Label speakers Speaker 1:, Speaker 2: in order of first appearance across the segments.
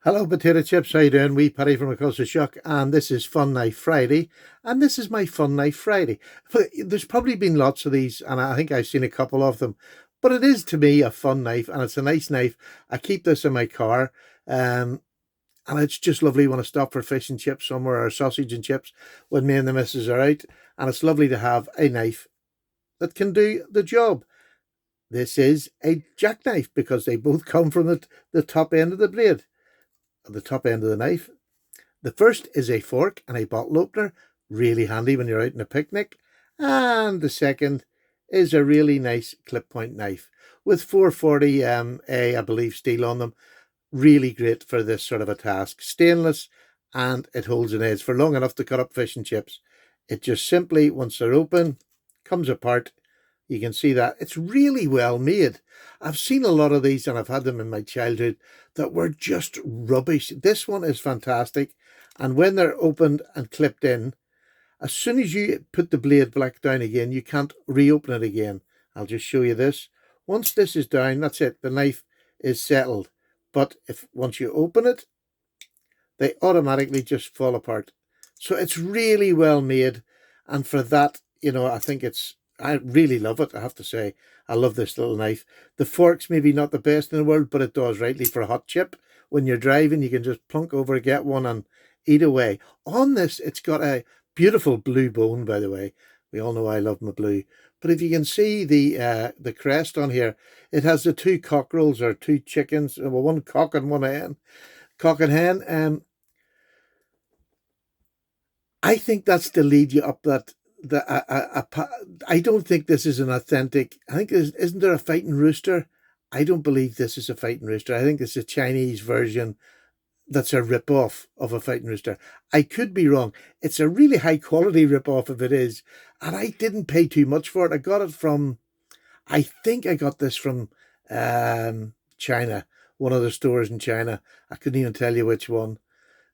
Speaker 1: Hello, potato chips. How you doing? Wee Paddy from across the shuck, and this is Fun Knife Friday, and this is my Fun Knife Friday. But there's probably been lots of these, and I think I've seen a couple of them. But it is to me a fun knife, and it's a nice knife. I keep this in my car, and it's just lovely when I stop for fish and chips somewhere or sausage and chips when me and the missus are out, and it's lovely to have a knife that can do the job. This is a jackknife because they both come from the top end of the blade, the top end of the knife. The first is a fork and a bottle opener, really handy when you're out on a picnic. And the second is a really nice clip point knife with 440 I believe, steel on them. Really great for this sort of a task. Stainless, and it holds an edge for long enough to cut up fish and chips. It just simply, once they're open, comes apart. You can see that it's really well made. I've seen a lot of these and I've had them in my childhood that were just rubbish. This one is fantastic. And when they're opened and clipped in, as soon as you put the blade back down again, you can't reopen it again. I'll just show you this. Once this is down, that's it. The knife is settled. But if once you open it, they automatically just fall apart. So it's really well made. And for that, I think I really love it, I have to say. I love this little knife. The fork's maybe not the best in the world, but it does rightly for a hot chip. When you're driving, you can just plunk over, get one, and eat away. On this, it's got a beautiful blue bone, by the way. We all know I love my blue. But if you can see the crest on here, it has the two cockerels or two chickens, well, one cock and one hen. Cock and hen. I think that's to lead you up that I don't think this is an authentic. I think isn't there a fighting rooster? I don't believe this is a fighting rooster. I think it's a Chinese version that's a rip-off of a fighting rooster. I could be wrong. It's a really high quality rip-off if it is, and I didn't pay too much for it. I got it from, I think I got this from China, one of the stores in China. I couldn't even tell you which one.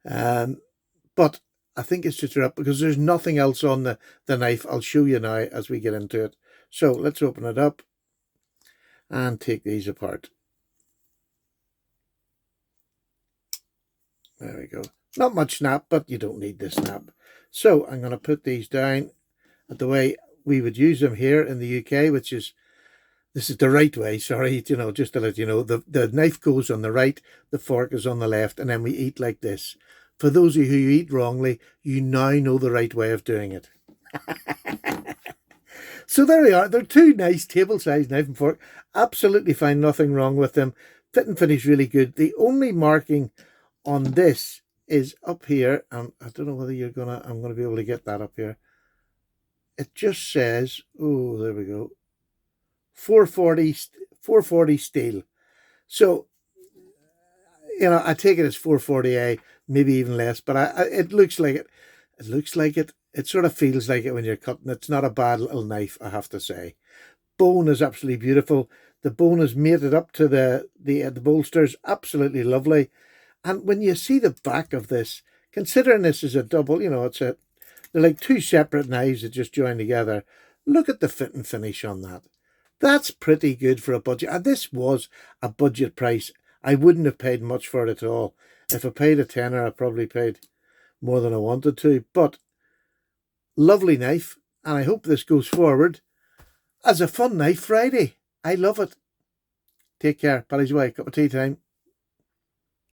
Speaker 1: But I think it's just up because there's nothing else on the knife. I'll show you now as we get into it. So let's open it up and take these apart. There we go. Not much snap, but you don't need the snap. So I'm going to put these down the way we would use them here in the UK, which is, this is the right way, sorry, just to let you know. The knife goes on the right, the fork is on the left, and then we eat like this. For those of you who eat wrongly, you now know the right way of doing it. So there we are. They're two nice table-sized knife and fork. Absolutely fine, nothing wrong with them. Fit and finish really good. The only marking on this is up here, and I don't know whether I'm gonna be able to get that up here. It just says, oh, there we go, 440 steel. So, I take it as 440A, maybe even less, but it looks like it. It looks like it. It sort of feels like it when you're cutting. It's not a bad little knife, I have to say. Bone is absolutely beautiful. The bone is mated up to the bolsters. Absolutely lovely. And when you see the back of this, considering this is a double, they're like two separate knives that just join together. Look at the fit and finish on that. That's pretty good for a budget. And this was a budget price. I wouldn't have paid much for it at all. If I paid a tenner, I probably paid more than I wanted to. But lovely knife. And I hope this goes forward as a Fun Knife Friday. I love it. Take care. Paddy's away. Cup of tea time.